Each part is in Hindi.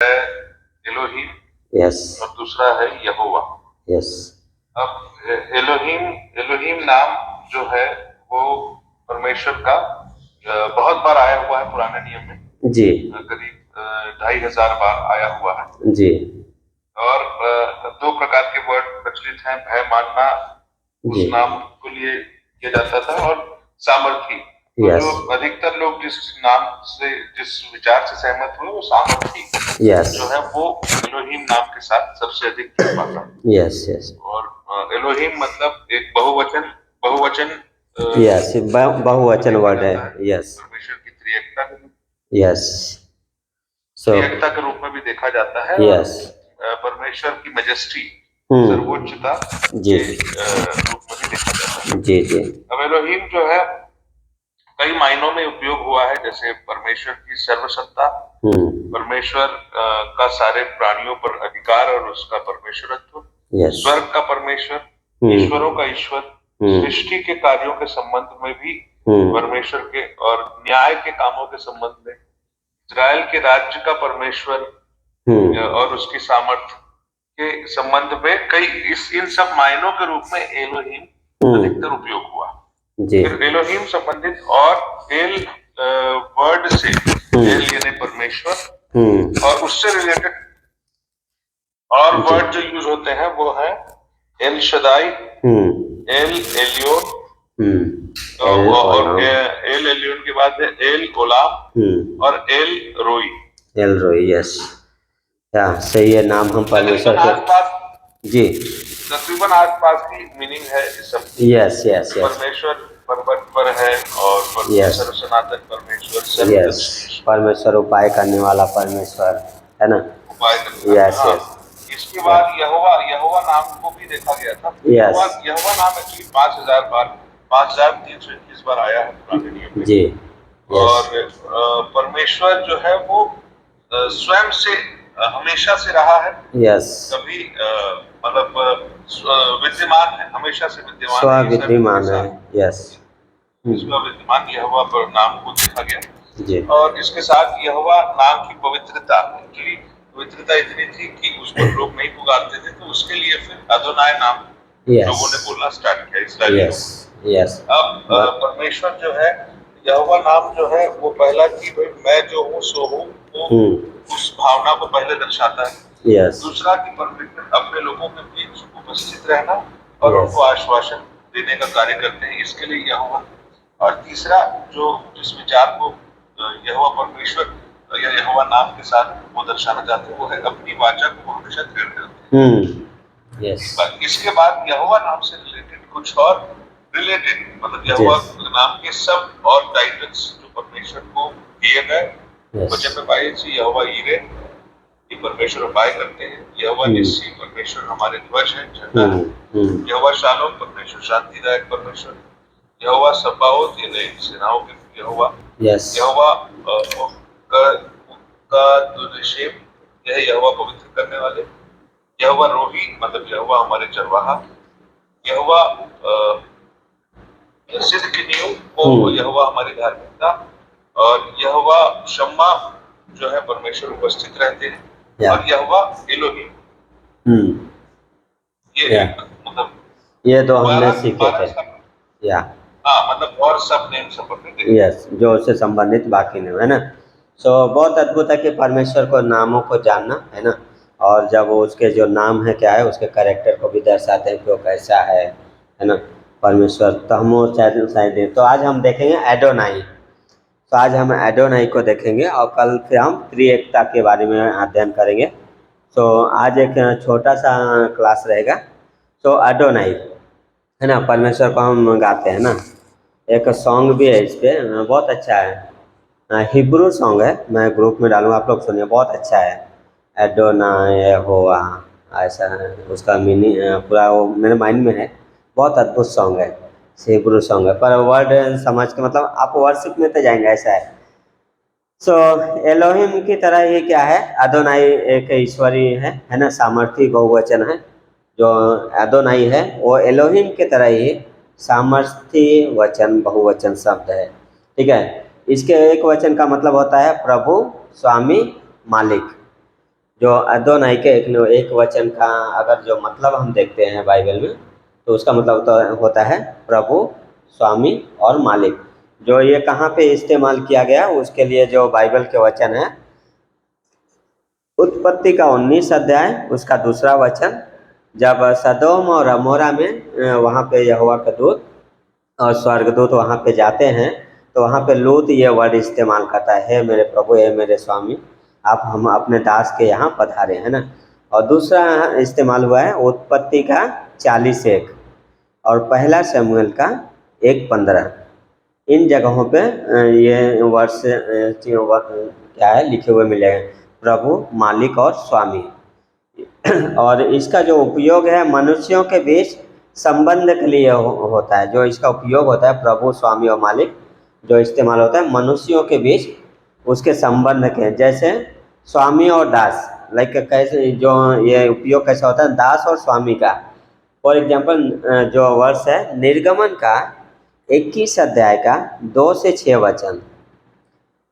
है एलोहीम यस और दूसरा है यहोवा। यस अब एलोहीम एलोहीम नाम जो है वो परमेश्वर का बहुत बार आया हुआ है पुराने नियम में। जी करीब 2500 बार आया हुआ है। जी और दो प्रकार के वर्ड प्रचलित हैं, भय मानना उस जी नाम को लिए किया जाता था, और सामर्थी। तो यस जो अधिकतर लोग जिस नाम से, जिस विचार से सहमत हुए, वो सामर्थी यस जो है वो एलोहीम नाम के साथ सबसे अधिक जुड़ पाता है। यस यस और एलोहीम मतलब एक बहुवचन बहुवचन यस बहुवचन वर्ड है। यस परमेश्वर की त्रिएकता यस सो त्रिएकता के रूप में भी देखा जाता है। और यस परमेश्वर की मेजेस्टी, सर्वोच्चता जी के रूप में भी देखा जाता है। जी जी अब एलोहीम जो है कई मायनों में उपयोग हुआ है, जैसे परमेश्वर की सर्वसत्ता, परमेश्वर का सारे प्राणियों पर अधिकार और उसका परमेश्वरत्व, यस स्वर्ग का परमेश्वर, ईश्वरों का ईश्वर, सृष्टि के कार्यों के संबंध में भी परमेश्वर के, और न्याय के कामों के संबंध में इजराइल के राज्य का परमेश्वर और उसकी सामर्थ्य के संबंध में कई इन सब मायनों के रूप में एलोहीम अधिकतर उपयोग हुआ। जी फिर एलोहीम संबंधित और एल वर्ड से, एल यानी परमेश्वर, और उससे रिलेटेड और वर्ड जो यूज होते हैं वो है एल शदाई, एल एलियोन, और एल एलियोन के बाद है एल ओलाम और एल रोई। एल रोई यस सही है नाम हम परमेश्वर के जी तकरीबन आसपास की मीनिंग है इस सब। यस यस यस परमेश्वर पर्वत पर है, और परमेश्वर सनातन परमेश्वर, यस परमेश्वर उपाय करने वाला परमेश्वर है ना। उपाय यस यस इसके बाद यहोवा यहोवा नाम को भी देखा गया था। यहोवा नाम एक्चुअली 5321 बार आया है पुराने नियम में जी। और परमेश्वर जो है वो स्वयं से हमेशा से रहा है। यस कभी मतलब विद्यमान है, हमेशा से विद्यमान स्व-विद्यमान है। यस विद्यमान यहोवा पर नाम को देखा गया जी। और इसके साथ यहोवा नाम की पवित्रता, एक्चुअली पवित्रता इतनी थी कि उस पर लोग नहीं पुकारते थे, तो उसके लिए फिर अदोनाय नाम लोगों ने बोलना स्टार्ट किया इस्राएलियों। अब परमेश्वर जो है, यहोवा नाम जो है वो पहला कि भाई मैं जो हूँ सो हूँ, वो उस भावना को पहले दर्शाता है। दूसरा कि परमेश्वर अपने लोगों के बीच उपस्थित रहना और उनको आश्वासन देने का कार्य करते हैं, इसके लिए यहोवा। और तीसरा जो जिस विचार को यहोवा परमेश्वर या यहोवा नाम के साथ वो दर्शाना चाहते हैं, वो है अपनी वाचा को हमेशा दृढ़ करते हैं। इसके बाद यहोवा नाम से रिलेटेड कुछ और रिलेटेड, मतलब यहोवा नाम के सब और टाइटल्स जो परमेश्वर को दिए गए वचन में पाए, यहोवा ईरे, ये परमेश्वर उपाय करते हैं, यहोवा निस्सी, परमेश्वर हमारे ध्वज है, झंडा है, यहोवा शालोम, परमेश्वर शांतिदायक परमेश्वर, यहोवा सब्बाओत, ये नई सेनाओं के यहोवा, यहोवा का दुर्शेम, यह यहोवा पवित्र करने वाले, यहोवा रोही मतलब यहोवा हमारे चरवाहा, यहोवा सिद्ध की नींव को यहोवा हमारी धार्मिकता, और यहोवा शम्मा जो है परमेश्वर उपस्थित रहते हैं, और यहोवा एलोहीम। ये मतलब ये तो हमने सीखे थे मतलब और सब नेम संबंधित यस जो उससे संबंधित बाकी नहीं है ना। सो बहुत अद्भुत है कि परमेश्वर को नामों को जानना है ना, और जब वो उसके जो नाम है क्या है उसके कैरेक्टर को भी दर्शाते हैं कि वो कैसा है ना परमेश्वर। तो हम वो शायद तो आज हम देखेंगे एडोनाई। तो आज हम एडोनाई को देखेंगे और कल फिर हम त्रिएकता के बारे में अध्ययन करेंगे। तो आज एक छोटा सा क्लास रहेगा। तो एडोनाई है ना, परमेश्वर को हम गाते हैं ना, एक सॉन्ग भी है इस पर, बहुत अच्छा है, हिब्रू सॉन्ग है, मैं ग्रुप में डालूंगा, आप लोग सुनिए, बहुत अच्छा है। एडोनाई यहोवा ऐसा है उसका मीनिंग, पूरा वो मेरे माइंड में है, बहुत अद्भुत सॉन्ग है, हिब्रू सॉन्ग है, पर वर्ड समझ के मतलब आप वर्शिप में तो जाएंगे, ऐसा है। सो एलोहिम की तरह ये क्या है, अदोनाई एक ईश्वरी है ना, सामर्थी बहुवचन है। जो अदोनाई है वो एलोहिम के तरह ही सामर्थी वचन बहुवचन शब्द है, ठीक है। इसके एक वचन का मतलब होता है प्रभु, स्वामी, मालिक, जो अदोनाई के एक वचन का अगर जो मतलब हम देखते हैं बाइबल में, तो उसका मतलब होता है प्रभु, स्वामी और मालिक। जो ये कहाँ पे इस्तेमाल किया गया उसके लिए जो बाइबल के वचन है, उत्पत्ति का 19 अध्याय उसका 2 वचन, जब सदोम और अमोरा में वहाँ पे यहोवा का दूत और स्वर्गदूत वहाँ पे जाते हैं, तो वहाँ पे लूत ये वर्ड इस्तेमाल करता है, हे मेरे प्रभु, हे मेरे स्वामी, आप हम अपने दास के यहाँ पधारे, है ना। और दूसरा इस्तेमाल हुआ है उत्पत्ति का 40:1 और पहला शमूएल का 1:15। इन जगहों पे ये वर्ड्स क्या है लिखे हुए मिलेंगे, प्रभु, मालिक और स्वामी। और इसका जो उपयोग है मनुष्यों के बीच संबंध के लिए होता है। जो इसका उपयोग होता है प्रभु, स्वामी और मालिक, जो इस्तेमाल होता है मनुष्यों के बीच उसके संबंध के, जैसे स्वामी और दास, लाइक कैसे जो ये उपयोग कैसा होता है दास और स्वामी का। फॉर एग्जांपल जो वर्ष है निर्गमन का 21 अध्याय का 2 से 6 वचन,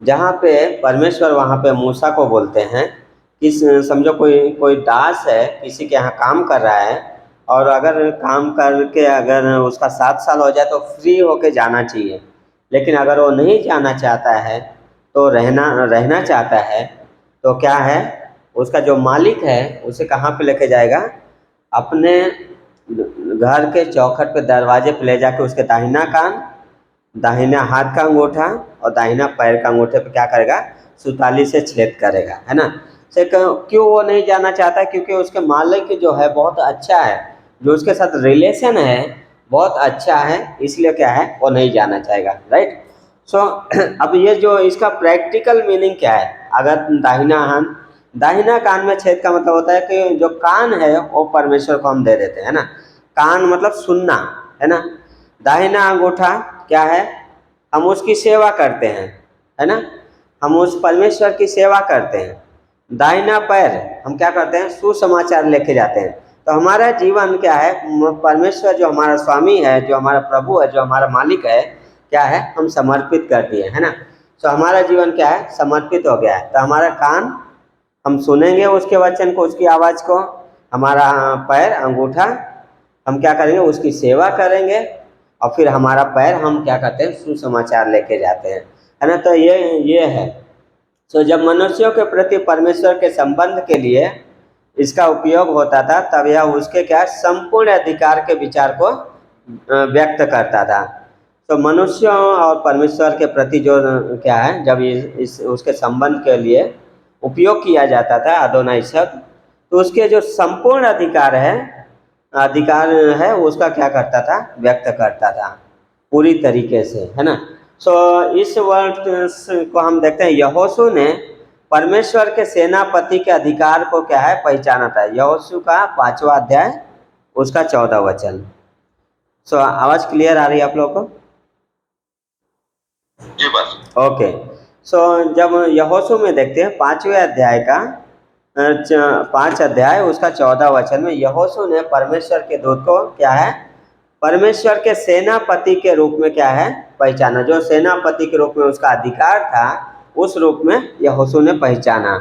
जहाँ पे परमेश्वर वहाँ पे मूसा को बोलते हैं कि समझो कोई दास है किसी के यहाँ काम कर रहा है, और अगर काम करके अगर उसका 7 साल हो जाए तो फ्री होके जाना चाहिए, लेकिन अगर वो नहीं जाना चाहता है तो रहना चाहता है, तो क्या है उसका जो मालिक है उसे कहाँ पे लेके जाएगा, अपने घर के चौखट पे दरवाजे पे ले जाके उसके दाहिना कान, दाहिना हाथ का अंगूठा और दाहिना पैर का अंगूठे पे क्या करेगा, सुताली से छेद करेगा, है ना। से क्यों वो नहीं जाना चाहता, क्योंकि उसके मालिक जो है बहुत अच्छा है, जो उसके साथ रिलेशन है बहुत अच्छा है, इसलिए क्या है वो नहीं जाना चाहेगा, राइट। सो अब ये जो इसका प्रैक्टिकल मीनिंग क्या है, अगर दाहिना कान में छेद का मतलब होता है कि जो कान है वो परमेश्वर को हम दे देते हैं ना, कान मतलब सुनना, है ना। दाहिना अंगूठा क्या है, हम उसकी सेवा करते हैं, है ना, हम उस परमेश्वर की सेवा करते हैं। दाहिना पैर हम क्या करते हैं, सुसमाचार लेके जाते हैं। तो हमारा जीवन क्या है, परमेश्वर जो हमारा स्वामी है, जो हमारा प्रभु है, जो हमारा मालिक है, क्या है हम समर्पित कर दिए, है ना। तो हमारा जीवन क्या है समर्पित हो गया है। तो हमारा कान हम सुनेंगे उसके वचन को, उसकी आवाज़ को, हमारा पैर अंगूठा हम क्या करेंगे उसकी सेवा करेंगे, और फिर हमारा पैर हम क्या करते हैं सुसमाचार लेके जाते हैं, है ना। तो ये है। तो जब मनुष्यों के प्रति परमेश्वर के संबंध के लिए इसका उपयोग होता था, तब यह उसके क्या संपूर्ण अधिकार के विचार को व्यक्त करता था। तो मनुष्यों और परमेश्वर के प्रति जो क्या है, जब इस उसके संबंध के लिए उपयोग किया जाता था अदोनाई शब्द, तो उसके जो संपूर्ण अधिकार है उसका क्या करता था, व्यक्त करता था पूरी तरीके से, है ना। सो इस वर्ड को हम देखते हैं, यहोशू ने परमेश्वर के सेनापति के अधिकार को क्या है पहचाना था। यहोशू का 5वां अध्याय उसका 14 वचन। सो आवाज़ क्लियर आ रही है आप लोगों को? जी बस। ओके। सो जब यहोशू में देखते हैं 5वें अध्याय का 5 अध्याय उसका 14 वचन में, यहोशू ने परमेश्वर के दूत को क्या है परमेश्वर के सेनापति के रूप में क्या है पहचाना। जो सेनापति के रूप में उसका अधिकार था, उस रूप में यहोशू ने पहचाना।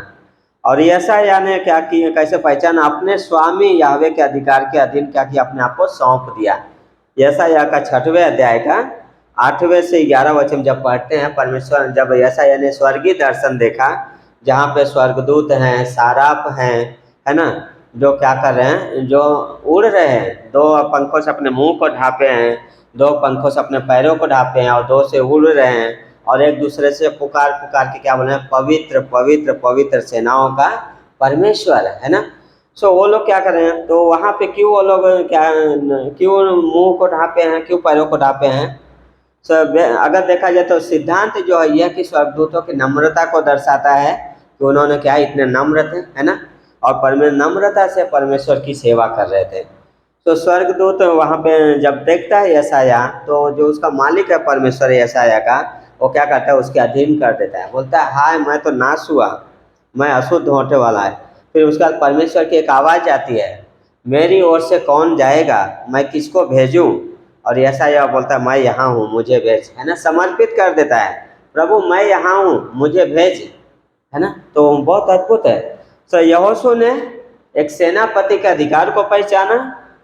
और यशायाह ने क्या किया, कैसे पहचाना, अपने स्वामी याहवे के अधिकार के अधीन क्या किया, अपने आप को सौंप दिया। यशायाह का 6वें अध्याय का 8वें से 11 वचन जब पढ़ते हैं, परमेश्वर जब यशायाह ने स्वर्गीय दर्शन देखा, जहाँ पे स्वर्गदूत हैं, साराप हैं, है ना, जो क्या कर रहे हैं, जो उड़ रहे हैं, 2 पंखों से अपने मुंह को ढांपे हैं, 2 पंखों से अपने पैरों को ढांपे हैं, और 2 से उड़ रहे हैं, और एक दूसरे से पुकार के क्या बोले हैं, पवित्र पवित्र पवित्र सेनाओं का परमेश्वर, है ना। सो वो लोग क्या कर रहे हैं, तो वहाँ पे क्यों वो लोग क्यों मुंह को ढांपे हैं, क्यों पैरों को ढांपे हैं। अगर देखा जाए तो सिद्धांत जो है यह कि स्वर्गदूतों की नम्रता को दर्शाता है कि उन्होंने क्या इतने नम्र थे, है ना, और नम्रता से परमेश्वर की सेवा कर रहे थे। तो स्वर्गदूत वहाँ पे जब देखता है यशायाह, तो जो उसका मालिक है परमेश्वर यशायाह का, वो क्या करता है उसके अधीन कर देता है, बोलता है हाय मैं तो नाश हुआ, मैं अशुद्ध होने वाला है। फिर उसके बाद परमेश्वर की एक आवाज़ आती है, मेरी ओर से कौन जाएगा, मैं किसको भेजूँ। और यशायाह बोलता है मैं यहाँ हूँ, मुझे भेज, है ना, समर्पित कर देता है, प्रभु मैं यहाँ हूँ, मुझे भेज, है ना। तो बहुत अद्भुत है। सो यहोशू ने एक सेनापति के अधिकार को पहचाना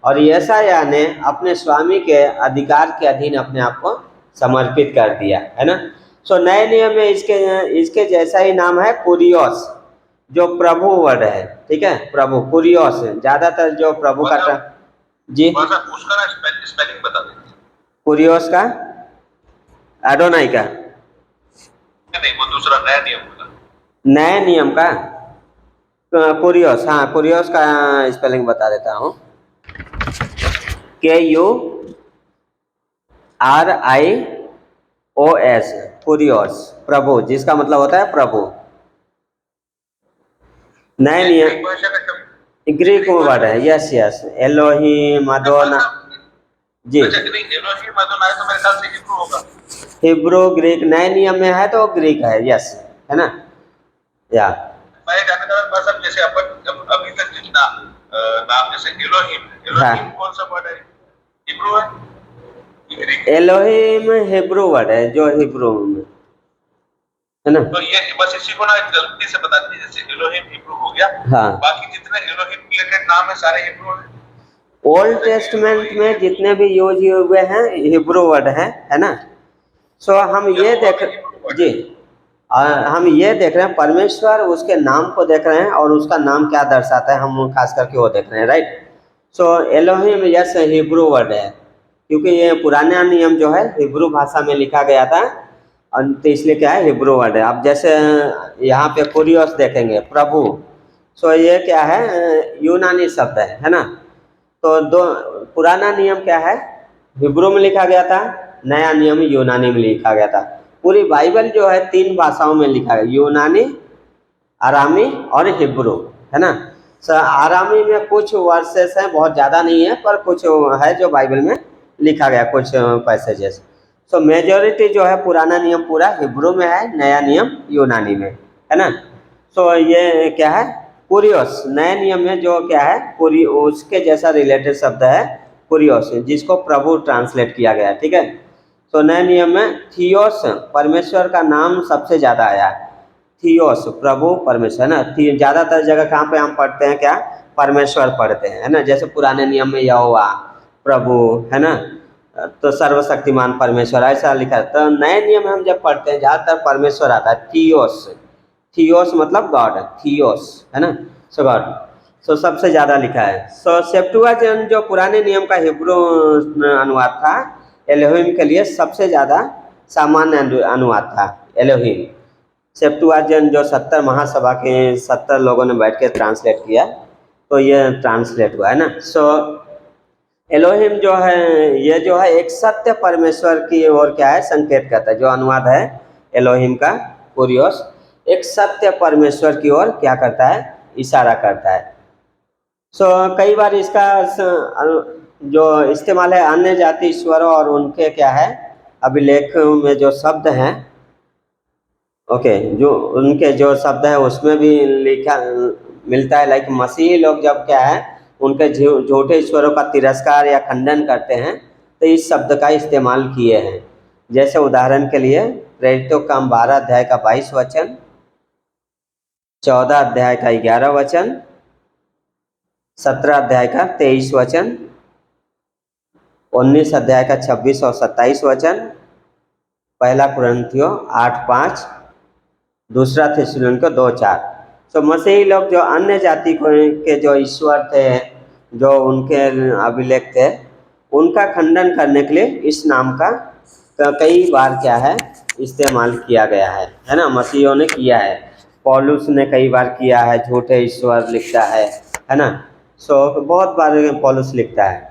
और यशायाह ने अपने स्वामी के अधिकार के अधीन अपने आप को समर्पित कर दिया, है ना। सो नए नियम में इसके जैसा ही नाम है कुरियोस, जो प्रभु वर्ड है, ठीक है, प्रभु कुरियोस। ज्यादातर जो प्रभु का जी उसका ना स्पेलिंग बता दें। कुरियोस का, एडोनाई का नहीं, वो दूसरा नया नियम का। नए नियम का कुरियोस, हाँ कुरियोस का स्पेलिंग बता देता हूँ। KURIOS, कुरियोस, प्रभु, जिसका मतलब होता है प्रभु। नए नियम ग्रीक वर्ड है, यस यस, एलोहिम अदोना जी। एलोहिम अदोनाई तो मेरे ख्याल से हिब्रू होगा। हिब्रू ग्रीक नए नियम में है तो ग्रीक है, यस, है ना। या मैं जानना चाहता हूं सब, जैसे अपन अभी तक जितना नाम, जैसे एलोहिम कौन सा वर्ड है? हिब्रू है? एलोहिम हिब्रू वर्ड है, जो हिब्रू में है ना। तो ये बस इसी को ना गलती से बता दीजिए, जैसे एलोहिम हिब्रू हो गया, हाँ, बाकी जितने एलोहिम रिलेटेड नाम है सारे हिब्रू हैं। ओल्ड टेस्टमेंट में जितने भी यूज हुए हैं हिब्रू वर्ड है ना। सो हम ये देख जी, हम ये देख रहे हैं परमेश्वर उसके नाम को देख रहे हैं और उसका नाम क्या दर्शाता है, हम खास करके वो देख रहे हैं, राइट। सो एलोहिम यस हिब्रू वर्ड है, क्योंकि ये पुराना नियम जो है हिब्रू भाषा में लिखा गया था, और तो इसलिए क्या है हिब्रू वर्ड है। अब जैसे यहाँ पे कुरियोस देखेंगे, प्रभु, सो ये क्या है यूनानी शब्द है ना। तो दो पुराना नियम क्या है हिब्रू में लिखा गया था, नया नियम यूनानी में लिखा गया था। पूरी बाइबल जो है 3 भाषाओं में लिखा है, यूनानी, आरामी और हिब्रू, है ना। आरामी में कुछ वर्सेस हैं, बहुत ज़्यादा नहीं है, पर कुछ है जो बाइबल में लिखा गया, कुछ पैसेजेस। सो मेजॉरिटी जो है पुराना नियम पूरा हिब्रू में है, नया नियम यूनानी में, है ना। सो ये क्या है कुरियोस, नए नियम में जो क्या है पूरी उसके जैसा रिलेटेड शब्द है कुरियोस, जिसको प्रभु ट्रांसलेट किया गया, ठीक है। तो नए नियम में थियोस, परमेश्वर का नाम सबसे ज़्यादा आया है, थियोस, प्रभु परमेश्वर, है ना। ज़्यादातर जगह कहाँ पे हम पढ़ते हैं क्या, परमेश्वर पढ़ते हैं, है ना। जैसे पुराने नियम में यहोवा प्रभु, है ना, तो सर्वशक्तिमान परमेश्वर ऐसा लिखा है। तो नए नियम में हम जब पढ़ते हैं ज़्यादातर परमेश्वर आता है, थियोस, थियोस मतलब गॉड, थियोस, है ना, सो गॉड। सो सबसे ज़्यादा लिखा है। सो सेप्टुअजिंट जो पुराने नियम का हिब्रू अनुवाद था एलोहिम के लिए, सबसे ज़्यादा सामान्य अनुवाद था एलोहिम। सेप्टुअजिंट जो 70 महासभा के 70 लोगों ने बैठ के ट्रांसलेट किया, तो ये ट्रांसलेट हुआ, है ना। सो एलोहिम जो है ये जो है एक सत्य परमेश्वर की ओर क्या है संकेत करता है। जो अनुवाद है एलोहिम का कुरियोस, एक सत्य परमेश्वर की ओर क्या करता है, इशारा करता है। सो कई बार इसका जो इस्तेमाल है अन्य जाति ईश्वरों और उनके क्या है अभिलेख में जो शब्द हैं, ओके, जो उनके जो शब्द है उसमें भी लिखा मिलता है। लाइक मसीही लोग जब क्या है उनके झूठे ईश्वरों का तिरस्कार या खंडन करते हैं तो इस शब्द का इस्तेमाल किए हैं। जैसे उदाहरण के लिए प्रेरितों का 12 अध्याय का 22 वचन, 14 अध्याय का 11 वचन, 17 अध्याय का 23 वचन, 19 अध्याय का 26 और 27 वचन, पहला कुरिन्थियों 8:5, दूसरा थिस्सलुनीके 2:4। तो मसीही लोग जो अन्य जाति के जो ईश्वर थे, जो उनके अभिलेख थे, उनका खंडन करने के लिए इस नाम का कई बार क्या है इस्तेमाल किया गया है ना। मसीहियों ने किया है, पौलुस ने कई बार किया है, झूठे ईश्वर लिखता है ना। सो बहुत बार पौलुस लिखता है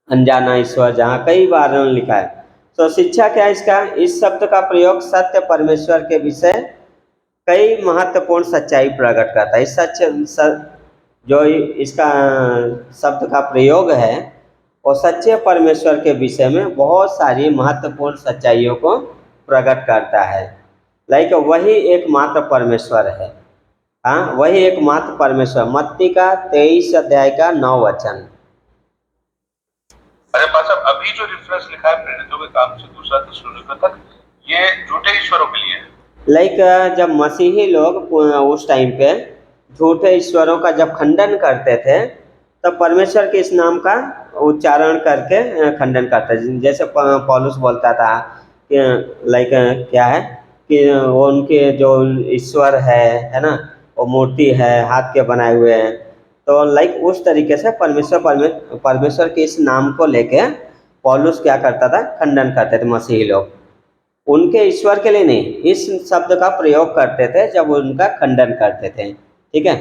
अनजाना ईश्वर, जहाँ कई बार लिखा है। तो शिक्षा क्या है इसका, इस शब्द का प्रयोग सत्य परमेश्वर के विषय कई महत्वपूर्ण सच्चाई प्रकट करता है। इस जो इसका शब्द का प्रयोग है वो सच्चे परमेश्वर के विषय में बहुत सारी महत्वपूर्ण सच्चाइयों को प्रकट करता है। लाइक वही एकमात्र परमेश्वर है, हाँ वही एकमात्र परमेश्वर। मत्ती का 23 अध्याय का 9 वचन। अरे पास अभी जो रेफरेंस लिखा है प्रेरितों के काम से दूसरा थिस्सलुनीके तक, ये झूठे ईश्वरों के लिए है। लाइक जब मसीही लोग उस टाइम पे झूठे ईश्वरों का जब खंडन करते थे तब परमेश्वर के इस नाम का उच्चारण करके खंडन करते थे। जैसे पौलुस बोलता था कि लाइक क्या है कि वो उनके जो ईश्वर है ना, वो मूर्ति है, हाथ के बनाए हुए हैं। तो लाइक उस तरीके से परमेश्वर के इस नाम को लेके पौलुस क्या करता था, खंडन करते थे मसीही लोग। उनके ईश्वर के लिए नहीं, इस शब्द का प्रयोग करते थे जब उनका खंडन करते थे। ठीक है,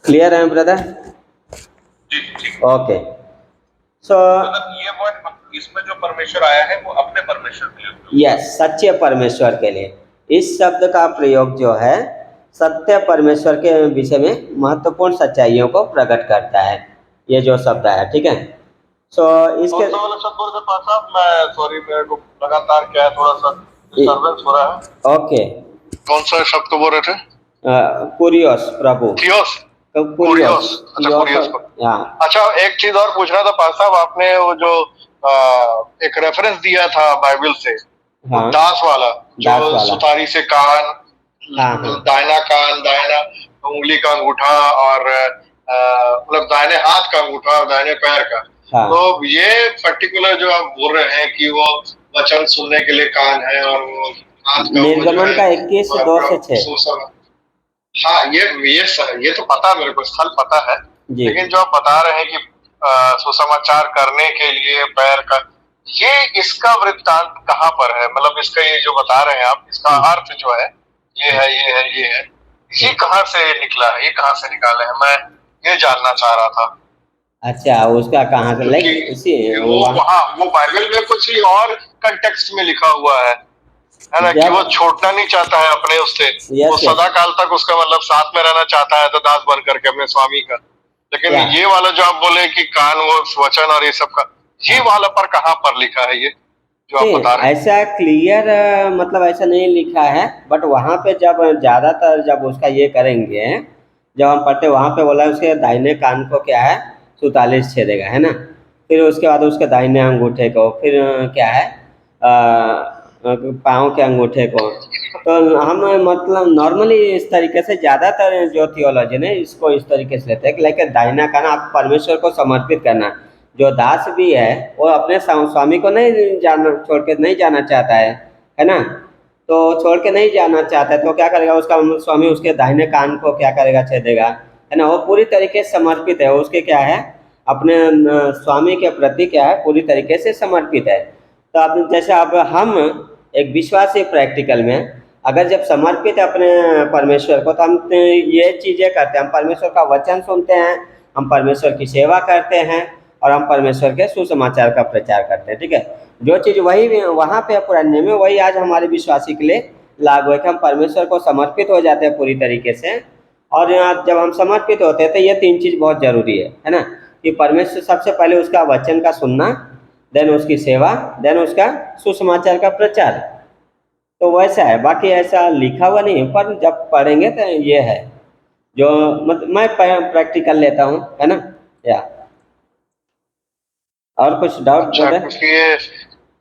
क्लियर है ब्रदर? जी ठीक। ओके, सो मतलब ये वर्ड इसमें जो परमेश्वर आया है वो अपने परमेश्वर के लिए उपयोग यस, सच्चे परमेश्वर के लिए इस शब्द का प्रयोग जो है सत्य परमेश्वर के विषय में महत्वपूर्ण सच्चाइयों को प्रकट करता है, ये जो शब्द है। ठीक है, सो इसके कौन सा वाला शब्द बोल रहे पास साहब? मैं सॉरी, मेरे को लगातार क्या है, थोड़ा सा डिस्टर्बेंस हो रहा है। ओके, कौन सा शब्द को बोल रहे थे? कुरियोस, प्रभु थियोस, कुरियोस, कुरियोस। अच्छा, कुरियोस को। हाँ अच्छा, एक चीज और पूछना था पास साहब, आपने वो जो एक रेफरेंस दिया था बाइबल से, वो हाँ, दास वाला, दास जो वाला, सुतारी से कान, हाँ हाँ दाहिना कान, दाहिना उंगली का अंगूठा, और मतलब दाहिने हाथ का अंगूठा और दाहिने पैर का। हाँ, तो ये पर्टिकुलर जो आप बोल रहे हैं कि वो वचन सुनने के लिए कान है, और वो हाथ का वो जो निर्गमन है का 21:2 से 6। हाँ, ये तो पता है मेरे को, स्थल पता है। जी लेकिन जो आप बता रहे हैं कि सुसमाचार करने के लिए पैर का, ये इसका वृत्तांत कहाँ पर है? मतलब इसका ये जो बता रहे हैं आप, इसका अर्थ जो है ये है, ये है, ये है, ये कहाँ से निकला है, ये कहाँ से निकाले हैं? मैं ये जानना चाह रहा था। अच्छा, उसका कहाँ से लाइक क्योंकि इसी वो वहाँ वहाँ वो बाइबल में कुछ ही और कंटेक्स्ट में लिखा हुआ है ना, कि जब वो छोड़ना नहीं चाहता है अपने उससे, वो यस यस सदा काल तक उसका मतलब साथ में रहना चाहता है, तो दास बन करके अपने स्वामी का। लेकिन या ये वाला जो आप बोले कि कान, वो वचन और ये सब का, ये हाँ, वाला पर कहाँ पर लिखा है, ये जो आप नहीं बता रहे हैं? ऐसा क्लियर मतलब ऐसा नहीं लिखा है, बट वहाँ पे जब ज़्यादातर जब उसका ये करेंगे, जब हम पढ़ते वहाँ पे बोला है उसके दाहिने कान को क्या है 44 छेदेगा, है ना। फिर उसके बाद उसके दाहिने अंगूठे को, फिर क्या है पाँव के अंगूठे को। तो हम मतलब नॉर्मली इस तरीके से ज़्यादातर जो थियोलॉजी ने इसको इस तरीके से लेते हैं कि लाइक दाहिना कान आप परमेश्वर को समर्पित करना। जो दास भी है वो अपने स्वामी को नहीं जाना, छोड़ के नहीं जाना चाहता है ना। तो छोड़ के नहीं जाना चाहता है तो क्या करेगा, उसका स्वामी उसके दाहिने कान को क्या करेगा, छेदेगा, है ना। वो पूरी तरीके से समर्पित है, उसके क्या है अपने स्वामी के प्रति क्या है पूरी तरीके से समर्पित है। तो अब जैसे अब हम एक विश्वासी प्रैक्टिकल में अगर जब समर्पित है अपने परमेश्वर को, तो हम ये चीज़ें करते हैं, हम परमेश्वर का वचन सुनते हैं, हम परमेश्वर की सेवा करते हैं, और हम परमेश्वर के सुसमाचार का प्रचार करते हैं। ठीक है, जो चीज़ वही वहाँ पे पुराने में वही आज हमारे विश्वासी के लिए लागू है कि हम परमेश्वर को समर्पित हो जाते हैं पूरी तरीके से। और यहाँ जब हम समर्पित होते हैं तो ये तीन चीज़ बहुत ज़रूरी है ना, कि परमेश्वर सबसे पहले उसका वचन का सुनना, देन उसकी सेवा, देन उसका सुसमाचार का प्रचार। तो वैसा है, बाकी ऐसा लिखा हुआ नहीं है, पर जब पढ़ेंगे तो ये है जो मतलब मैं प्रैक्टिकल लेता हूँ, है ना। या और कुछ डाउट अच्छा, ब्रदर? क्योंकि ये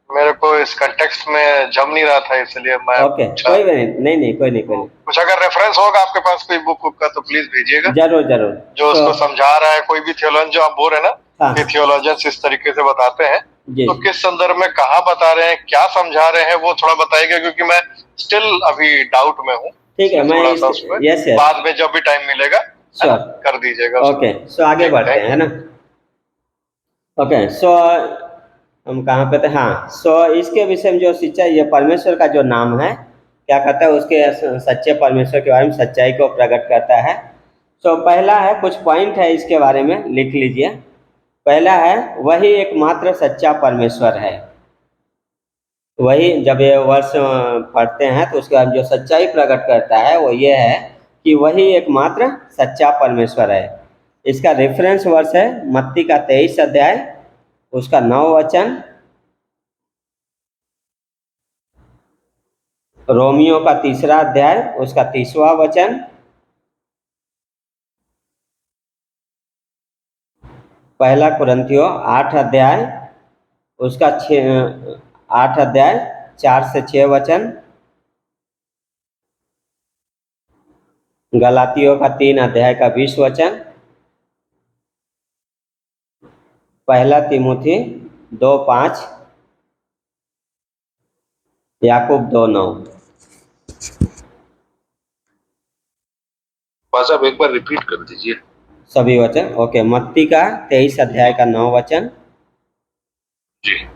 मेरे को इस कंटेक्स्ट में जम नहीं रहा था, इसलिए मैं ओके, पूछा। कोई नहीं, नहीं नहीं, कोई नहीं, कोई तो नहीं। कुछ अगर रेफरेंस होगा आपके पास कोई बुक का, तो प्लीज भेजिएगा, जरूर जरूर। जो सो उसको समझा रहा है। कोई भी थियोलॉजन जो आप बोल रहे हैं ना, हाँ कि थियोलॉजियंस इस तरीके से बताते हैं, जी, तो किस संदर्भ में कहाँ बता रहे हैं, क्या समझा रहे हैं, वो थोड़ा बताइएगा, क्योंकि मैं स्टिल अभी डाउट में हूँ। ठीक है, इसलिए मैं थोड़ा इस सा उसमें यस यस, बाद में जब भी टाइम मिलेगा, है ना, श्योर। कर दीजिएगा उसको। ओके, सो आगे ठीक, बढ़ते थैंक हैं, यू। है ना। ओके, सो हम कहाँ पे थे, हाँ। सो इसके विषय में जो शिक्षा, ये परमेश्वर का जो नाम है क्या कहता है, उसके सच्चे परमेश्वर के बारे में सच्चाई को प्रकट करता है। सो पहला है, कुछ पॉइंट है इसके बारे में, लिख लीजिए। पहला है, वही एकमात्र सच्चा परमेश्वर है। वही जब ये वर्ष पढ़ते हैं तो उसके बाद जो सच्चाई प्रकट करता है वो ये है कि वही एकमात्र सच्चा परमेश्वर है। इसका रेफरेंस वर्ष है मत्ती का 23 अध्याय, उसका 9 वचन, रोमियो का 3रा अध्याय, उसका 30वां वचन, पहला कुरिन्थियों 8 अध्याय, उसका 8 अध्याय 4 से 6 वचन, गलातियों का 3 अध्याय का 20 वचन, पहला तिमुथी 2:5, याकूब 2:9। साहब एक बार रिपीट कर दीजिए सभी वचन। ओके, मत्ती का 23 अध्याय का 9 वचन, जी।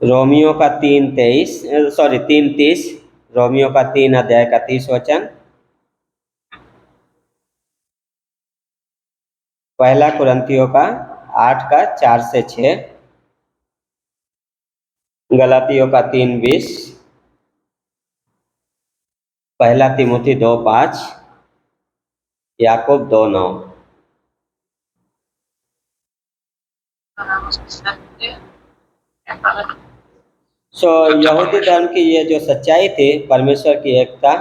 रोमियो का 3:30, रोमियो का 3 अध्याय का 30 वचन, पहला कुरंथियों का 8 का 4 से 6, गलातियों का 3:20, पहला तिमुथी 2:5, याकूब 2:9। यहूदी धर्म की ये जो सच्चाई थी, परमेश्वर की एकता,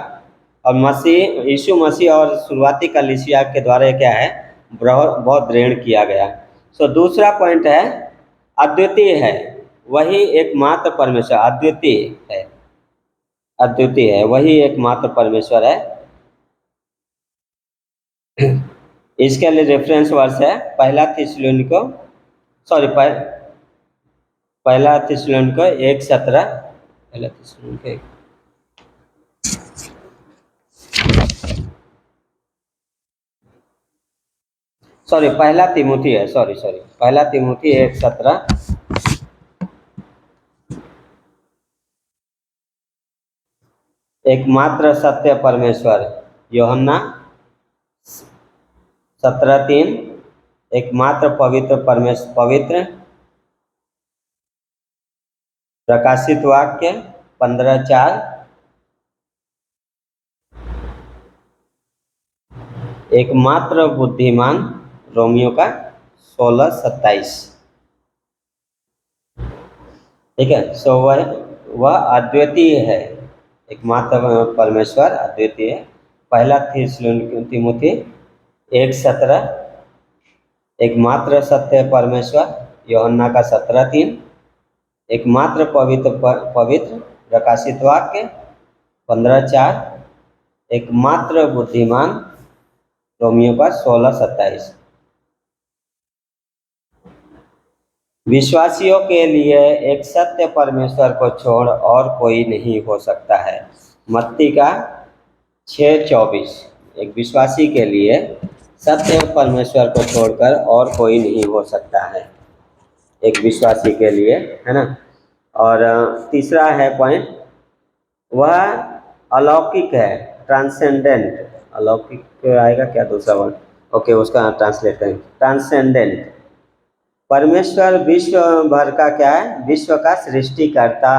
और मसीह यीशु मसीह और शुरुआती कलीसिया के द्वारा ये क्या है, बहुत दृढ़ किया गया। दूसरा पॉइंट है, अद्वितीय है, वही एकमात्र परमेश्वर अद्वितीय है, वही एकमात्र परमेश्वर है। इसके लिए रेफरेंस वर्स है पहला थिस्सलुनीको 1:17, पहला थिस्सलुनीको 1, पहला तिमुथी है, पहला तिमुथी 1:17, एकमात्र सत्य परमेश्वर, यूहन्ना 17:3, एकमात्र पवित्र पवित्र, प्रकाशित वाक्य 15:4, एकमात्र बुद्धिमान, रोमियो का 16:27। ठीक है, वह अद्वितीय है, एकमात्र परमेश्वर अद्वितीय है। पहला तिमुथी 1:17, एकमात्र सत्य परमेश्वर, यूहन्ना का 17:3, एकमात्र पवित्र, प्रकाशित वाक्य 15:4, एकमात्र बुद्धिमान, रोमियो का 16:27। विश्वासियों के लिए एक सत्य परमेश्वर को छोड़ और कोई नहीं हो सकता है। मत्ती का 6:24, एक विश्वासी के लिए सत्य परमेश्वर को छोड़कर और कोई नहीं हो सकता है, एक विश्वासी के लिए, है ना। और तीसरा है पॉइंट, वह अलौकिक है, ट्रांसेंडेंट। अलौकिक आएगा क्या दूसरा वर्ड? ओके, उसका ट्रांसलेट करें, ट्रांसेंडेंट। परमेश्वर विश्व भर का क्या है, विश्व का सृष्टिकर्ता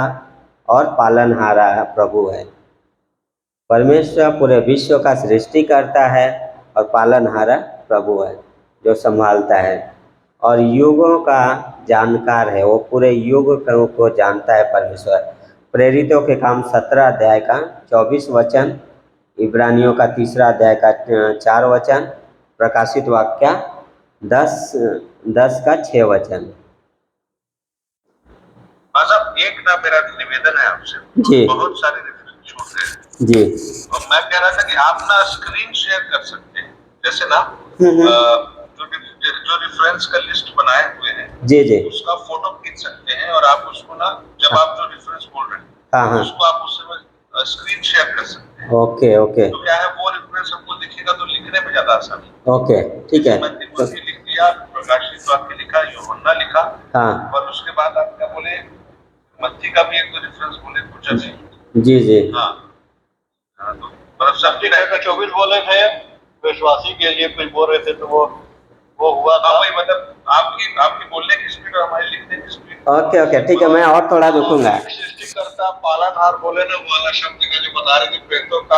और पालनहारा प्रभु है। परमेश्वर पूरे विश्व का सृष्टि करता है और पालनहारा प्रभु है, जो संभालता है और युगों का जानकार है, वो पूरे युग को जानता है परमेश्वर। प्रेरितों के काम 17 अध्याय का 24 वचन, इब्रानियों का 3 अध्याय का 4 वचन, प्रकाशित वाक्य 10 का 6 वचन। मतलब एक ना मेरा निवेदन है आपसे जी, बहुत सारे रेफरेंस छूट गए जी, और मैं कह रहा था कि आप ना स्क्रीन शेयर कर सकते हैं, जैसे ना जो रेफरेंस का लिस्ट बनाए हुए हैं, जी, जी, उसका फोटो खींच सकते हैं और आप उसको ना, जब आप जो रेफरेंस बोल रहे हैं, हाँ, उसको आप उससे स्क्रीन शेयर कर सकते हैं। ओके, ओके, तो क्या है, वो रेफरेंस हमको दिखेगा तो लिखने में ज्यादा आसानी। ओके, ठीक है। मैंने तिमुथी लिख दिया, प्रकाशित वाक्य लिखा, यूहन्ना लिखा, हाँ, और उसके बाद आप क्या बोले, मत्ती का भी एक रेफरेंस बोले कुछ अभी। जी, जी, हाँ, तो मतलब सब का 24 बोले थे, विश्वासी के लिए कुछ बोल रहे थे, तो वो हुआ था। वही मतलब आपकी बोलने की स्पीड और हमारी लिखने की स्पीड। ओके, ओके, ठीक है, मैं और थोड़ा रुकूंगा। सृष्टिकर्ता पालनहार बोले ना, वो वाला शब्द का जो बता रहे थे, प्रेरितों का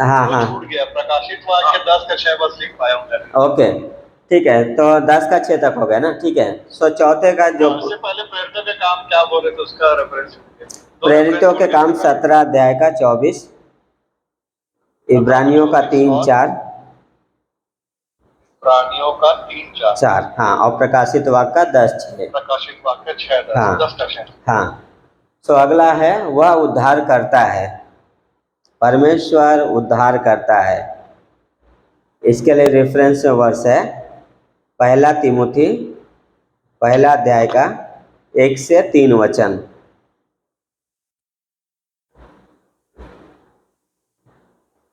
हाँ, हाँ, छूट गया। प्रकाशित वाक्य 10 का 6 बस लिख पाया हूँ। ओके, ठीक है, तो 10 का 6 तक हो गया ना, ठीक है। चौथे का जो उससे पहले प्रेरितों के काम क्या बोले थे, उसका रेफरेंस प्रेरितों के काम 17 अध्याय का 24, इब्रानियों का 3:4, प्राणियों का 3:4, हाँ, और प्रकाशित वाक्य का 10:6, प्रकाशित वाक्य 6, हाँ, 10 का 6। हाँ। अगला है, वह उद्धार करता है, परमेश्वर उद्धार करता है। इसके लिए रेफरेंस वर्स है पहला तिमुथी पहला अध्याय का 1 से 3 वचन।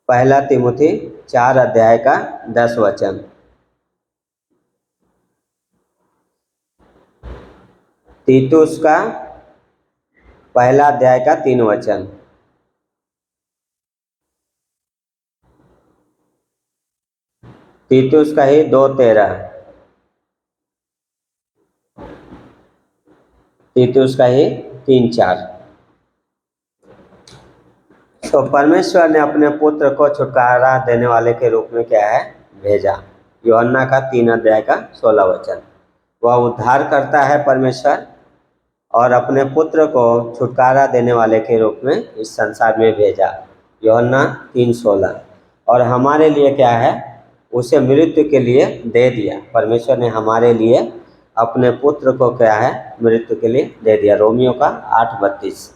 पहला तिमुथी 4 अध्याय का 10 वचन। तीतुस का पहला अध्याय का 3 वचन। तीतुस का ही 2:13। तीतुस का ही 3:4। तो परमेश्वर ने अपने पुत्र को छुटकारा देने वाले के रूप में क्या है भेजा। यूहन्ना का 3 अध्याय का 16 वचन। वह उद्धार करता है परमेश्वर और अपने पुत्र को छुटकारा देने वाले के रूप में इस संसार में भेजा। यूहन्ना 3:16। और हमारे लिए क्या है उसे मृत्यु के लिए दे दिया। परमेश्वर ने हमारे लिए अपने पुत्र को क्या है मृत्यु के लिए दे दिया। रोमियो का 8:32।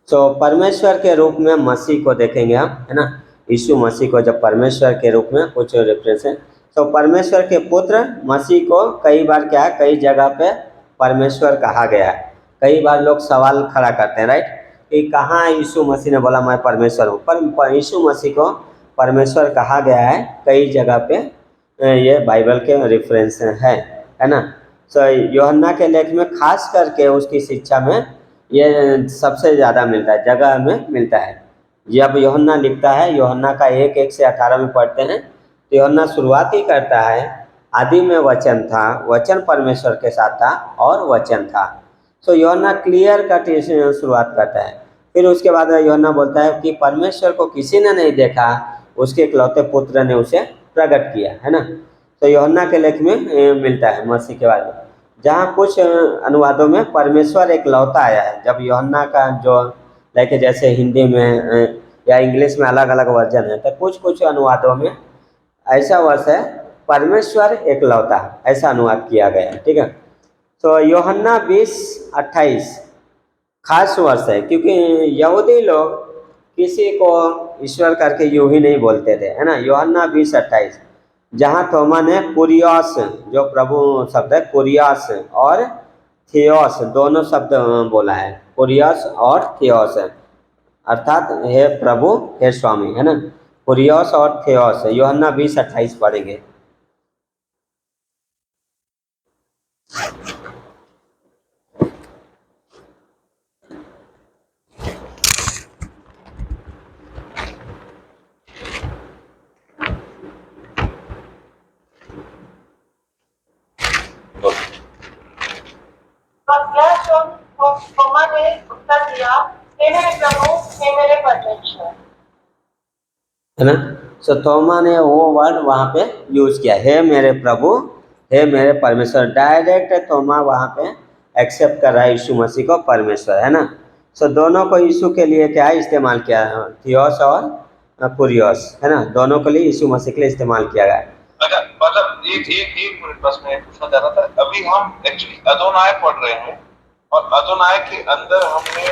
तो परमेश्वर के रूप में मसीह को देखेंगे हम, है ना। यीशु मसीह को जब परमेश्वर के रूप में कुछ रेफरेंस है। तो परमेश्वर के पुत्र मसीह को कई बार क्या है कई जगह पे परमेश्वर कहा गया है। कई बार लोग सवाल खड़ा करते हैं राइट कि कहाँ यीशु मसीह ने बोला मैं परमेश्वर हूँ। पर यीशु मसीह को परमेश्वर कहा गया है कई जगह पे, ये बाइबल के रेफरेंस है ना। तो यूहन्ना के लेख में खास करके उसकी शिक्षा में ये सबसे ज़्यादा मिलता है, जगह में मिलता है। जब यूहन्ना लिखता है, यूहन्ना का 1:1 से 18 में पढ़ते हैं तो यूहन्ना शुरुआत ही करता है आदि में वचन था, वचन परमेश्वर के साथ था और वचन था। तो यूहन्ना क्लियर कट शुरुआत करता है। फिर उसके बाद यूहन्ना बोलता है कि परमेश्वर को किसी ने नहीं देखा, उसके इकलौते पुत्र ने उसे प्रकट किया, है ना। तो यूहन्ना के लेख में मिलता है मसीह के बारे में। जहाँ कुछ अनुवादों में परमेश्वर एक लौता आया है। जब यूहन्ना का जो लाइक जैसे हिंदी में या इंग्लिश में अलग अलग वर्जन है, तो कुछ कुछ अनुवादों में ऐसा वर्ष है परमेश्वर एक लौता, ऐसा अनुवाद किया गया है, ठीक है। तो यूहन्ना 20:28 खास वर्ष है क्योंकि यहूदी लोग किसी को ईश्वर करके यूं ही नहीं बोलते थे, है ना। यूहन्ना 20:28 जहाँ थोमा ने कुरियोस जो प्रभु शब्द है कुरियोस और थियोस दोनों शब्द बोला है। कुरियोस और थियोस अर्थात हे प्रभु हे स्वामी, है ना। कुरियोस और थियोस यूहन्ना 20:28 पढ़ेंगे। थोमा ने उत्तर दिया, हे मेरे प्रभु, हे मेरे परमेश्वर, है ना। सो थोमा ने वो वर्ड वहाँ पे यूज किया, हे मेरे प्रभु हे मेरे परमेश्वर। डायरेक्ट थोमा वहाँ पे एक्सेप्ट कर रहा है यीशु मसीह को परमेश्वर, है ना। सो दोनों को यीशु के लिए क्या है इस्तेमाल किया है, थियोस और कुरियोस, है ना। दोनों के लिए यीशु मसीह के लिए इस्तेमाल किया गया है। मतलब एक मिनट बस मैं पूछना चाह रहा था। अभी हम एक्चुअली अदोनाय पढ़ रहे हैं और अदोनाय के अंदर हमने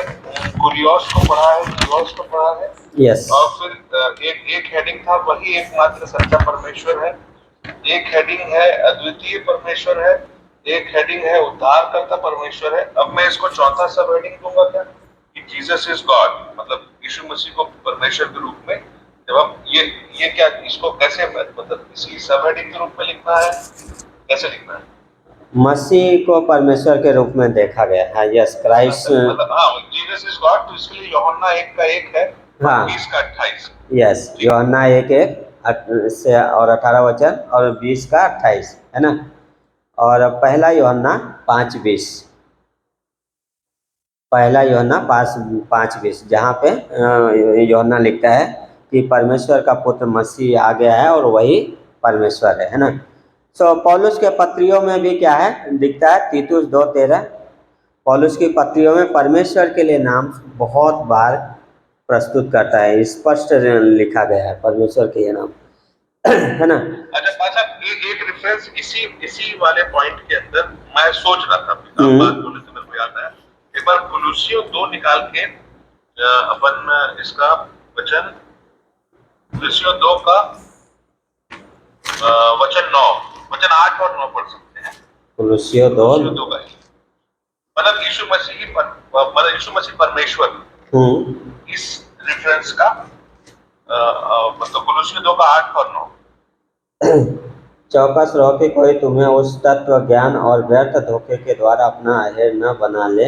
कुरियोस को पढ़ा है, थियोस को पढ़ा है। यस। और फिर एक हेडिंग था वही एकमात्र सच्चा परमेश्वर है, एक हेडिंग है अद्वितीय परमेश्वर है, एक हेडिंग है उद्धारकर्ता परमेश्वर है। अब मैं इसको चौथा सब हेडिंग दूंगा क्या कि जीसस इज गॉड, मतलब यीशु मसीह को परमेश्वर के रूप में। जब हम ये क्या इसको कैसे मतलब इसी सब हेडिंग के रूप में लिखना है, कैसे लिखना है? मसीह को परमेश्वर के रूप में देखा गया है। यस क्राइस्ट मतलब हाँ जीसस इज गॉड, तो इसके लिए यूहन्ना 1:1 है, हाँ 20:28। यस यूहन्ना 1:1 से और 18 वचन और 20:28, है ना। और पहला यूहन्ना 5:20, पहला यूहन्ना 5:20 जहाँ पे यूहन्ना लिखता है कि परमेश्वर का पुत्र मसीह आ गया है और वही परमेश्वर है ना। सो पौलुस के पत्रियों में भी क्या है दिखता है, तीतुस 2:13। पौलुस की पत्रियों में परमेश्वर के लिए नाम बहुत बार प्रस्तुत करता है, स्पष्ट लिखा गया है परमेश्वर के ये नाम, है ना। अच्छा एक डिफरेंस इसी वाले पॉइंट के अंदर मैं सोच रहा था, आप बात बोले तो मेरे को याद आया। एक बार कुलुसियो 2 निकाल के अपन इसका वचन, कुलुसियो 2 का वचन 9, वचन 8 और 9 पढ़ सकते हैं। कुलुसियो 2 का मतलब यीशु मसीह परमेश्वर, इस रेफरेंस का मतलब कुलुसियो 2 का 8 और 9। चौकस रहो कि कोई तुम्हें उस तत्व ज्ञान और व्यर्थ धोखे के द्वारा अपना अहेर न बना ले,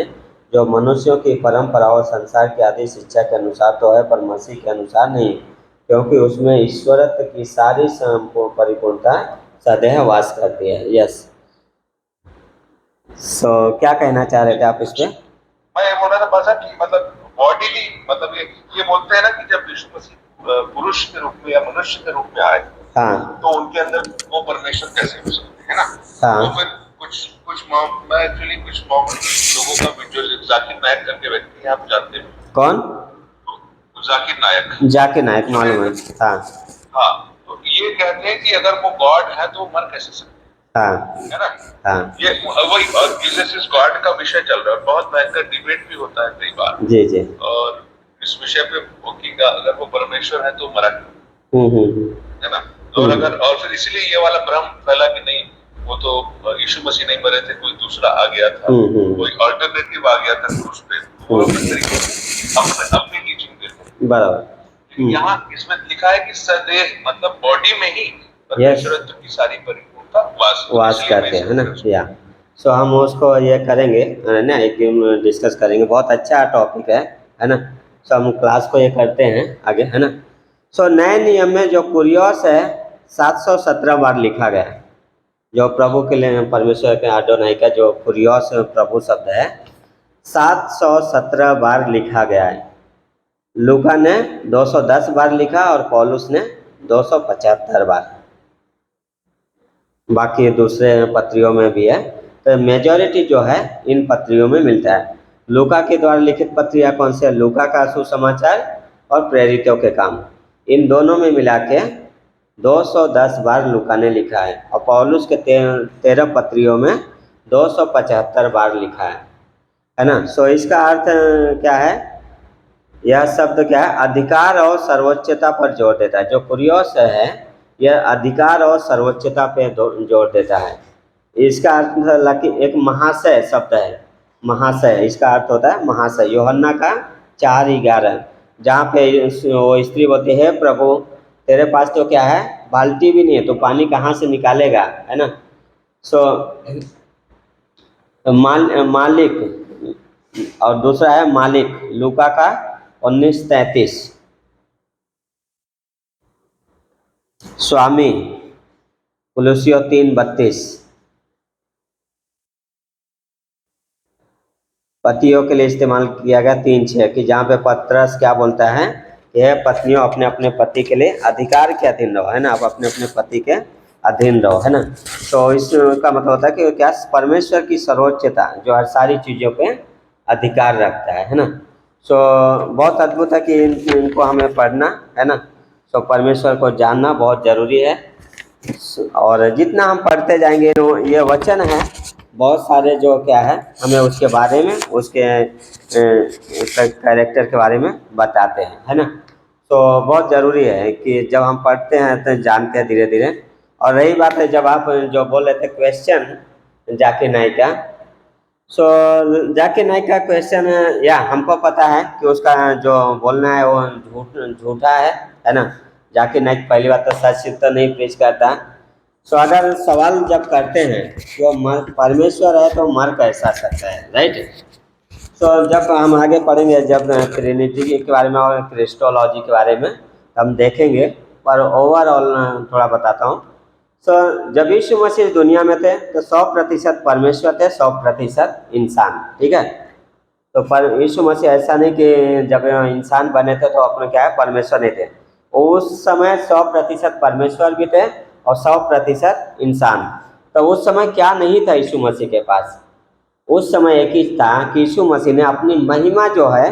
जो मनुष्यों की परंपरा और संसार की आदि शिक्षा के अनुसार तो है, पर मसीह के अनुसार नहीं, क्योंकि उसमें ईश्वरत्व की सारी परिपूर्णता सदैव वास करती है। यस, सो क्या कहना चाह रहे थे आप इस पे? मैं ये बोल रहा था बस कि मतलब बॉडीली, मतलब ये बोलते हैं ना कि जब यीशु मसीह पुरुष के रूप में या मनुष्य के रूप में आए, हाँ, तो उनके अंदर वो परमेश्वर कैसे हो सकते हैं ना। हाँ, तो फिर कुछ मैं एक्चुअली कुछ लोगों का जो जाकिर नायक करके व्यक्ति है, आप जानते हैं कौन? जाकिर नायक। जाकिर नायक मालूम है। हाँ, हाँ, तो ये कहते हैं कि अगर वो गॉड है तो वो मर कैसे सकते हैं, हाँ, है ना। हाँ, ये वही जीसस इज गॉड का विषय चल रहा है, बहुत भयंकर डिबेट भी होता है कई बार। जी जी। और इस विषय पे कि अगर वो परमेश्वर है तो मरा है ना। और अगर और फिर इसलिए ये वाला भ्रम फैला कि नहीं वो तो यीशु मसीह नहीं मरे थे, कोई दूसरा आ गया था, कोई अल्टरनेटिव आ गया था क्रूस पे, वो अपने तरीके से अपनी टीचिंग देते। बराबर। यहाँ इसमें लिखा है कि सदैव मतलब बॉडी में ही परमेश्वरत्व की सारी परिपूर्णता वास करते हैं, है ना। या सो हम उसको ये करेंगे ना, एक दिन डिस्कस करेंगे, बहुत अच्छा टॉपिक है ना। सो हम क्लास को ये करते हैं आगे, है ना। सो नए नियम में जो कुरियोस है 717 बार लिखा गया है, जो प्रभु के लिए परमेश्वर के आडोनाई का जो कुरियोस प्रभु शब्द है 717 बार लिखा गया है। लूका ने 210 बार लिखा और पौलुस ने 275 बार, बाकी दूसरे पत्रियों में भी है। तो मेजॉरिटी जो है इन पत्रियों में मिलता है। लूका के द्वारा लिखित पत्रियाँ कौन से? लूका का सुसमाचार और प्रेरितों के काम, इन दोनों में मिला के 210 बार लूका ने लिखा है। और पौलुस के 13 पत्रियों में 275 बार लिखा है ना। सो इसका अर्थ क्या है? यह शब्द क्या है? अधिकार और सर्वोच्चता पर जोर देता है। जो कुरियोस है यह अधिकार और सर्वोच्चता पे जोर देता है। इसका अर्थ हालांकि एक महाशय शब्द है, महाशय, इसका अर्थ होता है महाशय। यूहन्ना का 4:11, जहाँ पे वो स्त्री बोलती है प्रभु तेरे पास तो क्या है, बाल्टी भी नहीं है, तो पानी कहाँ से निकालेगा, है ना। सो मालिक और दूसरा है मालिक, लूका का 19:33। स्वामी कुलुसियो 3:32। पतियों के लिए इस्तेमाल किया गया 3:6 कि जहाँ पे पत्रस क्या बोलता है कि है पत्नियों अपने अपने पति के लिए अधिकार के अधीन रहो, है ना। आप अपने अपने पति के अधीन रहो, है ना। तो इसका मतलब होता है कि क्या परमेश्वर की सर्वोच्चता जो हर सारी चीज़ों पे अधिकार रखता है ना। सो बहुत अद्भुत है कि इनको हमें पढ़ना, है ना। सो परमेश्वर को जानना बहुत ज़रूरी है। और जितना हम पढ़ते जाएंगे ये वचन है बहुत सारे जो क्या है हमें उसके बारे में, उसके कैरेक्टर के बारे में बताते हैं, है ना। तो बहुत ज़रूरी है कि जब हम पढ़ते हैं तो जानते हैं धीरे धीरे। और रही बात है जब आप जो बोल रहे थे क्वेश्चन जाकिर नाइक का, सो जाकिर नाइक का क्वेश्चन या हमको पता है कि उसका जो बोलना है वो झूठा है ना। जाकिर नाइक पहली बात तो सच तो नहीं प्रीच करता। सो अगर सवाल जब करते हैं कि वो परमेश्वर है तो मर कैसा सकता है, राइट। सो जब हम आगे पढ़ेंगे जब ट्रिनिटी के बारे में और क्रिस्टोलॉजी के बारे में हम देखेंगे, पर ओवरऑल थोड़ा बताता हूँ। सो जब यीशु मसीह दुनिया में थे तो 100% परमेश्वर थे, 100% इंसान, ठीक है। तो पर यीशु मसीह ऐसा नहीं कि जब इंसान बने थे तो अपने क्या है परमेश्वर नहीं थे। उस समय 100% परमेश्वर भी थे और 100% इंसान। तो उस समय क्या नहीं था यीशु मसीह के पास? उस समय एक ही था कि यीशु मसीह ने अपनी महिमा जो है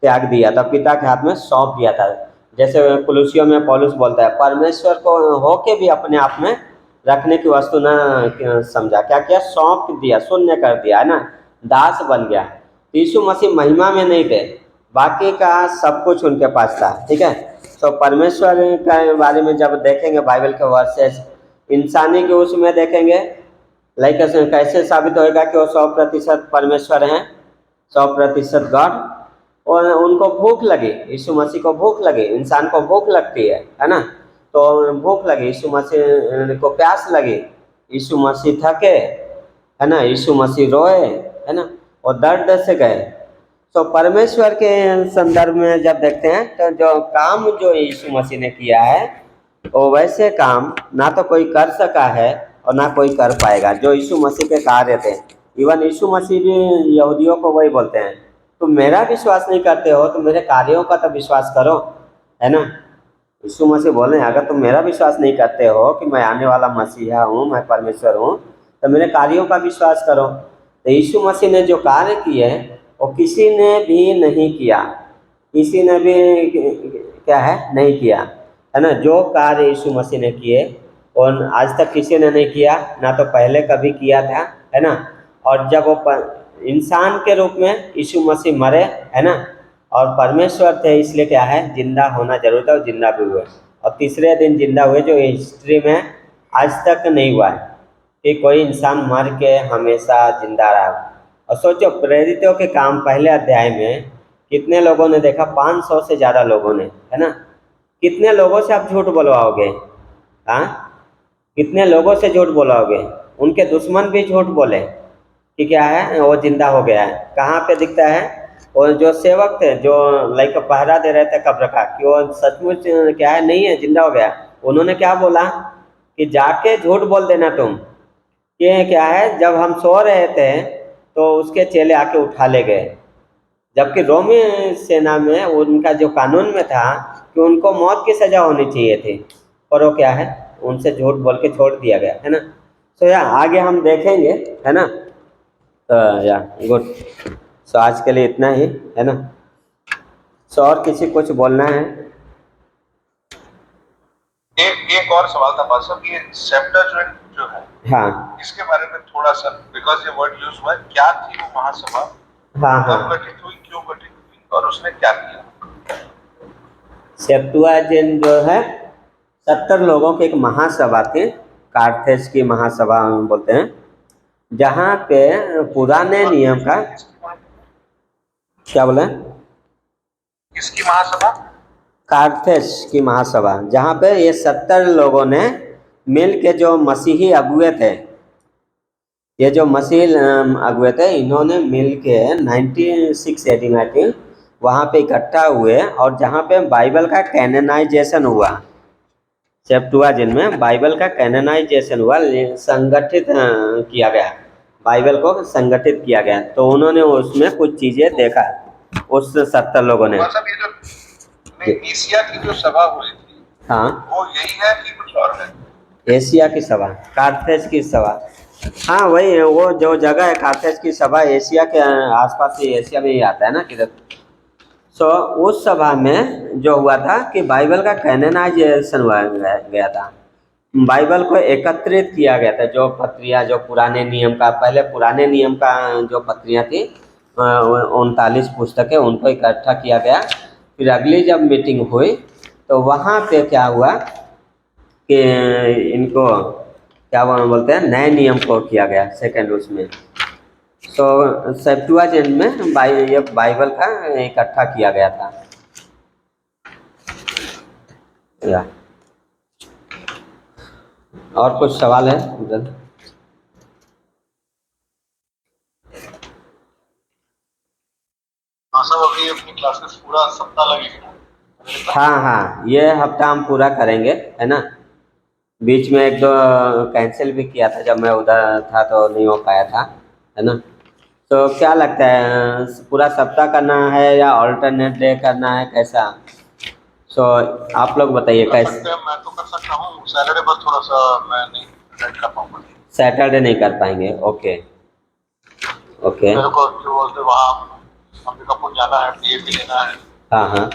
त्याग दिया था, पिता के हाथ में सौंप दिया था। जैसे कुलुसियों में पौलुस बोलता है परमेश्वर को होके भी अपने आप में रखने की वस्तु ना समझा, क्या किया, सौंप दिया, शून्य कर दिया, है ना, दास बन गया। यीशु मसीह महिमा में नहीं थे, बाकी का सब कुछ उनके पास था। ठीक है, तो परमेश्वर के बारे में जब देखेंगे बाइबल के वर्सेस, इंसानी के उसमें देखेंगे, लाइक कैसे साबित होएगा कि वो 100% परमेश्वर हैं, 100% गॉड। और उनको भूख लगी, यीशु मसीह को भूख लगी, इंसान को भूख लगती है ना, तो भूख लगी, यीशु मसीह को प्यास लगी, यीशु मसीह थके, है ना, यीशु मसीह रोए, है ना, और दर्द से गए। तो परमेश्वर के संदर्भ में जब देखते हैं तो जो काम जो यीशु मसीह ने किया है, वो वैसे काम ना तो कोई कर सका है और ना कोई कर पाएगा जो यीशु मसीह के कार्य थे। इवन यीशु मसीह भी यहूदियों को वही बोलते हैं, तुम मेरा विश्वास नहीं करते हो तो मेरे कार्यों का तो विश्वास करो, है ना। यीशु मसीह बोले अगर तुम मेरा विश्वास नहीं करते हो कि मैं आने वाला मसीहा हूँ, मैं परमेश्वर हूँ, तो मेरे कार्यों का विश्वास करो। तो यीशु मसीह ने जो कार्य किए वो किसी ने भी नहीं किया, किसी ने भी क्या है नहीं किया, है ना। जो कार्य यीशु मसीह ने किए और आज तक किसी ने नहीं किया, ना तो पहले कभी किया था, है ना। और जब वो इंसान के रूप में यीशु मसीह मरे, है ना, और परमेश्वर थे, इसलिए क्या है, जिंदा होना जरूर था, और जिंदा भी हुए, और तीसरे दिन जिंदा हुए, जो हिस्ट्री में आज तक नहीं हुआ है कि कोई इंसान मर के हमेशा जिंदा रहा। और सोचो प्रेरितों के काम पहले अध्याय में कितने लोगों ने देखा, 500 से ज़्यादा लोगों ने, है ना। कितने लोगों से आप झूठ बोलवाओगे, हाँ, कितने लोगों से झूठ बोलवाओगे। उनके दुश्मन भी झूठ बोले कि क्या है, वो जिंदा हो गया है। कहाँ पे दिखता है, और जो सेवक थे जो लाइक पहरा दे रहे थे कब्र का, कि वो सचमुच क्या है, नहीं है, जिंदा हो गया। उन्होंने क्या बोला कि जाके झूठ बोल देना तुम, कि क्या है, जब हम सो रहे थे तो उसके चेले आके उठा ले गए। जबकि रोमी सेना में उनका जो कानून में था कि उनको मौत की सज़ा होनी चाहिए थी, पर वो क्या है, उनसे झूठ बोल के छोड़ दिया गया, है ना। सो या आगे हम देखेंगे, है ना। तो या गुड, सो आज के लिए इतना ही, है ना। सो और किसी कुछ बोलना है? एक और सवाल था पास्टर, ये सेप्टुअजिंट जो है, हाँ इसके बारे में थोड़ा सा, बिकॉज ये वर्ड यूज हुआ है, क्या थी वो महासभा, हाँ कब हाँ, गठित हुई, क्यों गठित हुई, और उसने क्या किया? सेप्टुअजिंट जो है 70 लोगों की एक महासभा थी, कार्थेज की महासभा हम बोलते हैं, जहाँ पे पुराने नियम का, क्या बोले, किसकी महासभा? कार्थेज की महासभा, जहाँ पे ये 70 लोगों ने मिल के, जो मसीही अगुए थे, ये जो मसीही अगुए थे, इन्होंने मिल के 96 AD में थी, वहाँ पे इकट्ठा हुए, और जहाँ पे बाइबल का कैनोनाइजेशन हुआ, सेप्टुअजिंट में बाइबल का कैनोनाइजेशन हुआ, संगठित किया गया, बाइबल को संगठित किया गया। तो उन्होंने उसमें कुछ चीज़ें देखा, उस 70 लोगों ने। मतलब ये जो एशिया की जो सभा हुई थी, हाँ, वो यही है कि कुछ और है? एशिया की सभा, कार्थेज की सभा, हाँ वही है, वो जो जगह है कार्थेज की सभा, एशिया के आसपास ही, एशिया में ही आता है ना किधर। सो उस सभा में जो हुआ था कि बाइबल का कैनोनाइजेशन हुआ गया था, बाइबल को एकत्रित किया गया था, जो पत्रियाँ, जो पुराने नियम का, पहले पुराने नियम का जो पत्रियाँ थी, 39 पुस्तकें, उनको इकट्ठा किया गया। फिर अगली जब मीटिंग हुई तो वहाँ पे क्या हुआ कि इनको क्या बोलते हैं, नए नियम को किया गया सेकंड उसमें। सो सेप्टुअजिंट में ये बाइबल का इकट्ठा किया गया था। या और कुछ सवाल है उधर? सब अभी अपनी क्लासेस पूरा सप्ताह लगेगा? हाँ हाँ, ये हफ्ता हम पूरा करेंगे, है ना। बीच में एक दो कैंसिल भी किया था, जब मैं उधर था तो नहीं हो पाया था, है ना। तो क्या लगता है, पूरा सप्ताह करना है या ऑल्टरनेट डे करना है, कैसा? सो आप लोग बताइए कैसे। मैं तो कर सकता हूँ, सैटरडे पर थोड़ा सा मैं नहीं अटेंड कर पाऊंगा। सैटरडे नहीं कर पाएंगे, ओके ओके। मेरे को जो बोलते वहाँ अंबिकापुर जाना है, DAP लेना है। हाँ हाँ,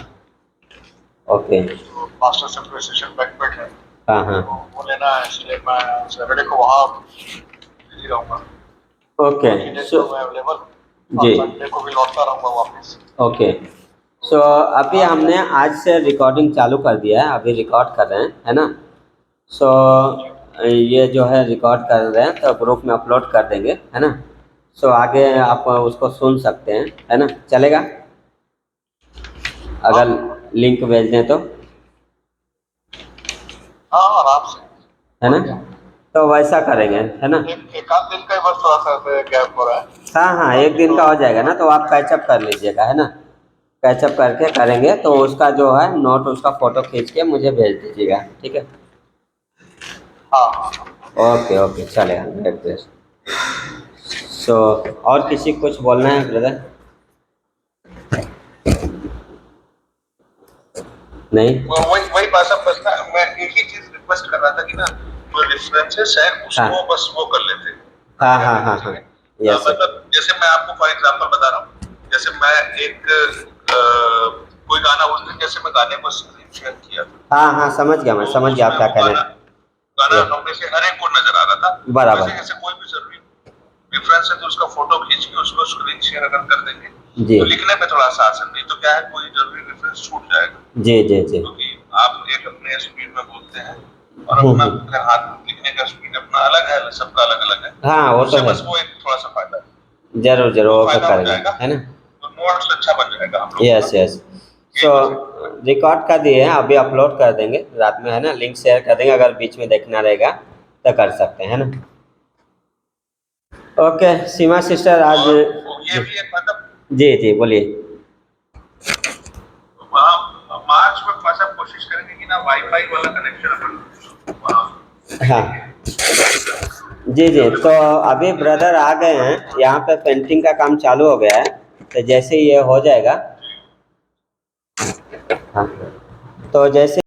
ओके, तो मास्टर सेपरेशन बैकपेट है। हाँ हाँ वो लेना है, इसलिए मैं सैटरडे को वहाँ बिजी रहूँगा। ओके बाकी डेज सो तो मैं अवेलेबल, जी और संडे को भी लौटता रहूँगा वापस। ओके सो अभी हमने आज से रिकॉर्डिंग चालू कर दिया है, अभी रिकॉर्ड कर रहे हैं, है ना। सो ये जो है रिकॉर्ड कर रहे हैं तो ग्रुप में अपलोड कर देंगे, है ना। सो आगे आप उसको सुन सकते हैं, है ना, चलेगा अगर लिंक भेज दें तो, हाँ आराम से, है ना। तो वैसा करेंगे, है ना। एक आध दिन का ही बस थोड़ा सा गैप हो रहा है। हाँ हाँ एक दिन का हो जाएगा ना, तो आप कैचअप कर लीजिएगा, है ना। कैचअप करके करेंगे तो उसका जो है नोट, उसका फ़ोटो खींच के मुझे भेज दीजिएगा, ठीक है। हाँ हाँ ओके ओके चलेगा, ग्रेट ग्रेट। सो और किसी को कुछ बोलना है ब्रदर? नहीं वही वही भाषा बस ना, मैं एक ही चीज रिक्वेस्ट कर रहा था कि ना जो रेफरेंसेस है उसको हाँ। बस वो कर लेते। हाँ हाँ हाँ हाँ यस मतलब जैसे मैं आपको फॉर एग्जांपल बता रहा हूँ, जैसे मैं एक कोई गाना उस दिन जैसे मैं गाने को स्क्रीन शेयर किया था, हाँ हाँ समझ गया, मैं तो समझ गया आप उसमें क्या वो कहना गाना है। गाना Yes. हम में से हर एक को नजर आ रहा था। बराबर। वैसे जैसे कोई भी जरूरी रेफरेंस है तो उसका फोटो खींच के उसको स्क्रीन शेयर अगर कर देंगे जी तो लिखने में थोड़ा सा आसान, नहीं तो क्या है कोई जरूरी रेफरेंस छूट जाएगा, जी जी जी क्योंकि आप एक अपने स्पीड में बोलते हैं और अपना फिर हाथ लिखने का स्पीड अपना अलग है, सबका अलग अलग है। हाँ वो तो उससे है, बस वो एक थोड़ा सा फायदा है, जरूर जरूर वो वो फायदा हो करेंगे, जाएगा है ना। तो नोट्स अच्छा बन जाएगा हम लोग यस यस सो रिकॉर्ड कर दिए हैं, अभी अपलोड कर देंगे रात में, है ना। लिंक शेयर कर देंगे, अगर बीच में देखना रहेगा तो कर सकते हैं, है ना। ओके सीमा सिस्टर आज और ये भी एक मतलब जी जी बोलिए। वहाँ मार्च में पास आप कोशिश करेंगे कि ना वाईफाई वाला कनेक्शन अपन वहाँ हाँ जी जी, तो अभी ब्रदर आ गए हैं, यहाँ पे पेंटिंग का काम चालू हो गया है, तो जैसे ही ये हो जाएगा, हाँ तो जैसे